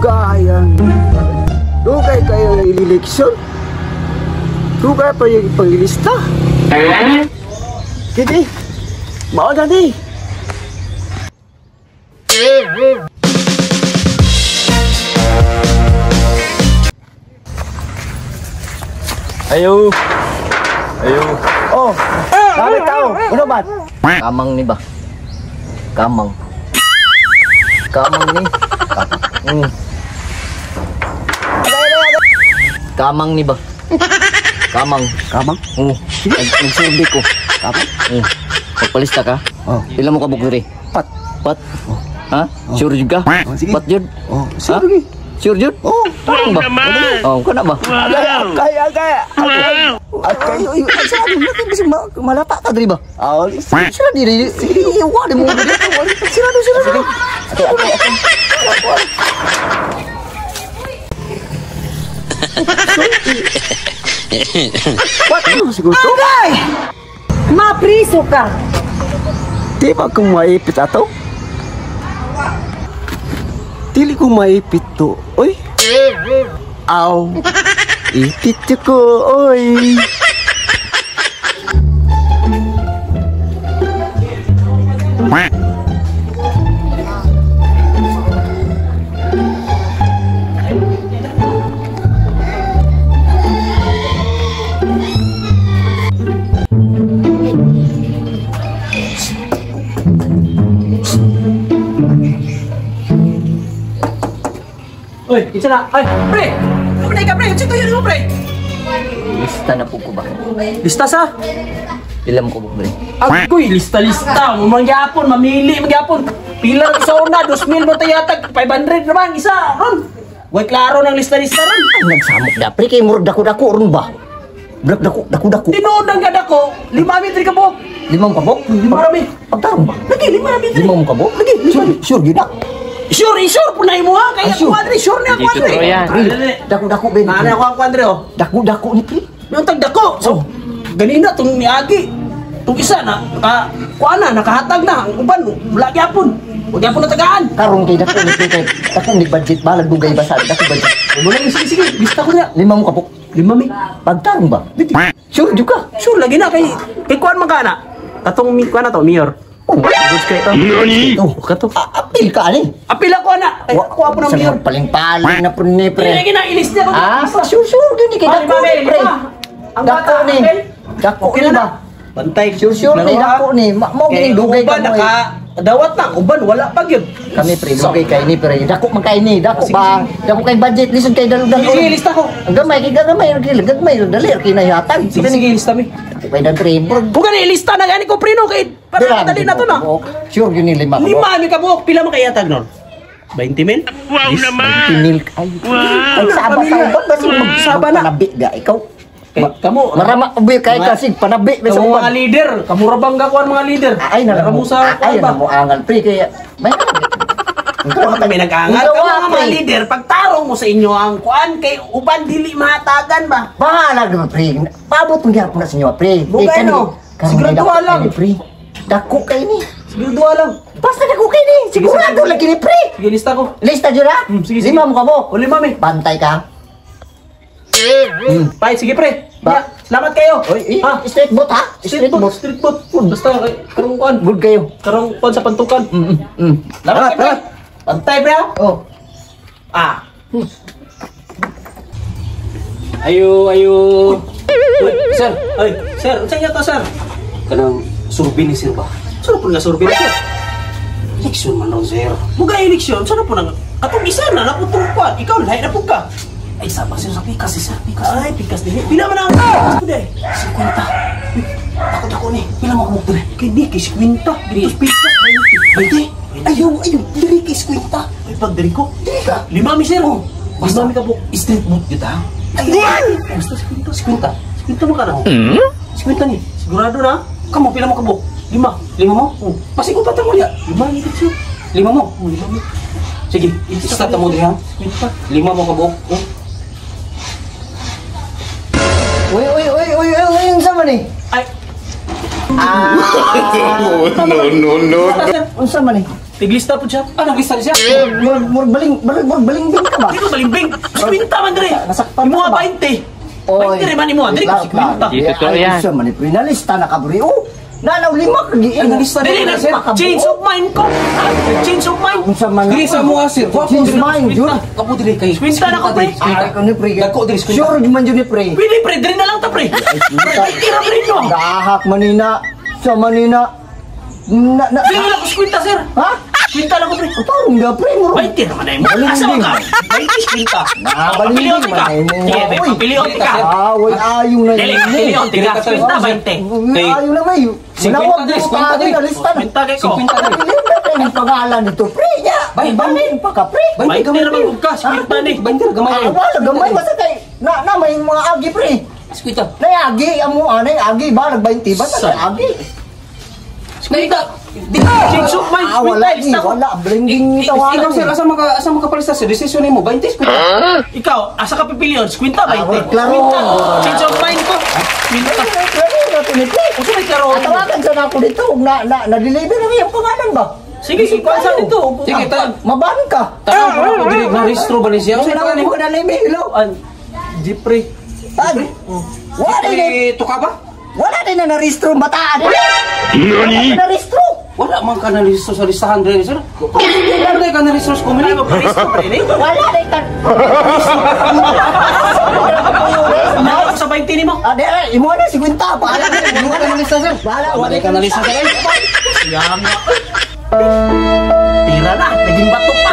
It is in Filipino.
Dugayan. Dugay kayo eleksyon. Dugay pa yung pangilista. Kini, mau na di. Ayo. Ayo. Oh, kami tahu. Udah bat. Kamang ni ba? Kamang. Kamang ni. Kamang ni ba? Kamang. Kamang? Nagsurvey ko. Kamang? Pagpalista ka? Oh. Ilan mo kabuk diri? Pat. Pat? Ha? Sure juga? Sige. Pat yun? Oh, sure lagi. Sure yun? Oh, parang ba? Oh, kana ba? Agay. Sabi natin bisa malapa ka diri ba? Ah, sila diri. Iwa di mo diri. Sila. Ate. What? Siguro. Agay! Mapriso ka! Di ba kung maipit ato? Dili ko maipit to. Oy. Aw. Ipit ko, oy. Oy, isa na. Ay, pre! Pre ka, pre! Sito yun mo, pre! Lista na po ko ba? Lista sa? Ilan mo kabuk diri? Agoy, lista-lista. Mangyapon, mamili, mangyapon. Pilar isa una, 2,000 mo tayatag. 500 naman, isa. Ron! Way klaro ng lista-lista ron. Nagsamok da pre kay murag dako-dako ron ba? Dako-dako. Tinood ang gada ko. 5 metri ka po. 5 kabuk? 5 rami. Pagtarong ba? Lagi, 5 metri. 5 kabuk? Lagi, 5. Sure gid na. Sure, punay mo ha. Kaya Sure. kwadre, sure niya kwadre. Dako-dako ben. Ano ako ang kwadre, oh? Dako-dako ni pre. Yung tagdako. So, ganina itong niagi. Itong isa na, nakahatag na. Ang uban, wala gyapon. Wala gyapon na tagaan. Karong kay dako ni pre. Dako ni budget balag dugay basa dako budget. Ano lang, sige, lista ko niya. 5 mo kabuk? 5 mi. Pagtarong ba? Sure juga. Sure, lagi na. Kay kuan man ka na. Katong kuan na to, Mayor. Oh, Goods ka ito. oh, Kato. apil ka ani. Apil ako na. Ay, ako po ng Mayor. Paling-paling na po ni pre. Lagi na, ilis niya ko. Sure gini kay dako ni pre. Ang Dako bata, ni. Apil. Dako Okay ni na ba? na. Bantay. Sure ni dako ni. Mo gini dugay ka mo. Dawat na, uban, wala pa yun. Kami pre, dugay kay ni pre. Dako man kay ni, dako ba? Dako kay budget lisod kay daludang. Sige, lista ko. Ang gamay kay gagmay dali kay na yatag. Sige, lista mi. Kay dan pre. Bukan ilista na gani ko prino kay para dali na to na. Sure gini 5. 5 mi ka buok, pila mo kay yatag non? 20 mil? Wow naman! Pinil ay. Ay saba sa ubod basi Saba na. Panabi ga ikaw. Kamu Marama ubi kay kasi panabi sa mga leader, kamu rabang gakuan mga leader. Ay na mo sa ay na mo angal pre kay may Kung kami nag-aangal, kamu mga leader, pagtarong mo sa inyo ang kuan kay uban dili mahatagan ba? bahala ga pre. Paabot ng gyapon na sa inyo pre. Bugay, no? Sigurado lang. Pre. Dako kay ni. Sige, dua lang. Basta dako kay ni. Sigurado lagi ni pre. Sige, lista ko. Lista jud ha. Sige. 5 mo ka mo. O 5 mi. Bantay ka. Bye, sige pre. Ba- Ya, salamat kayo. Oy, Ha? straight boat ha? Street boat. Basta karong kuan. Good kayo. Karong kuan sa pantukan. Salamat Salamat, pre. Pantay pre. Ha? Oh. Ah. Ayo. Uy, sir. Ay, sir, unsa niya to, sir? Kanang survey ni sir ba? Sino po nga survey ni sir? Eleksyon man ron, sir. Muga eleksyon, sino po nang katong isa na naputong kuan. Ikaw lahi na pug ka. Ay, sabang sir sa pikas, sir. Pikas. Ay, pikas din. Pila man ang kuday? 50. Ako ni. Pila mo kumuk dire? Kay di kay 50. Dito pikas 20. Ayaw, diri kay 50. Ay, pag diri ko. Diri ka. 5 mi sir. Basta mi ka po. Street boot kita. Ay, basta 50. 50 mo ka na. 50 ni. Sigurado na? Kamu pila mo kabuk? 5 mo? Pasig ko tatang ulit. 5 ni sir. 5 mo? 5 mo. Sige, start mo diha. 5 mo kabuk. Uy, yung sama ni. Ay. No. Unsa man ni? Tiglista po siya. Ah, naglista rin siya. Baling ka ba? Hindi ko balimbing. Kwinta man dre. Nasaktan Imo ka ba? 20. 20 rin man imo. Dre ko kwinta. Dito to yan. Siya man nalista na kabri. Oh, nanaw lima kagiin. Nalista dili na sir. Change of mind ko. Change of mind. Unsa man? Dili sa mo sir. Change mind, yun. Kapo dili kay. Kwinta na ko pre. Ay, ko ni pre. Dako diri school. Sure man yun ni pre. Pili pre, dre na lang ta pre. Tira pre no. Dahak manina. Sa manina. Dili na ko kwinta sir. Ha? Kwinta lang ko pre. Parang da pre mo. 20 naman na imo. Balimbing. Asa ka? 20 kwinta. Balimbing Papiliote ka. man na imo. Sige, may papiliote ka. Away ayong na Dili, yun. papiliote ka. Kwinta 20. Ayaw na may. Manawag mo ka na lista na. Kwinta kay ko. 50 diri. Pili na tayo ng pangalan nito. Pre niya. Banin pa ka pre. 20 naman ko ka. Kwinta ni. Bandir gamay. Wala gamay basta kay na may mga agi pre. Eskwita. Nay agi amo anay agi ba nag 20 ba Saan? na agi. Kwinta. Change of mind. Wala Kwinta, lista ko. wala blending tawanan. Ikaw sir asa makapalis sa desisyon nimo 20 eskwita. Ikaw, asa ka pipiliyon? Kwinta 20. klaro. Kwinta. Change of mind ko. Kwinta. Uso may klaro. Tawagan sa nako dito na deliver na yung pangalan ba? Sige, ikaw sa dito. Sige, Maban ka. Tanong ko dili na registro ba ni siya? Kasi Sa na kanimo. ko na ni Milo. Jipre. Wala din. Tuka ba? Wala din na naristro bataan. Nani? Naristro. Wala man ka na registro sa listahan dre sir. Wala ka na registro sa Kumili kumili. ko paristo pa rin eh. Wala din ka. Nawag sa 20 ni mo. Ade, imo na si Quinta. Wala din. Imo na lista sir. Wala Wala ka na lista sa Yama. Tira na, naging bato pa.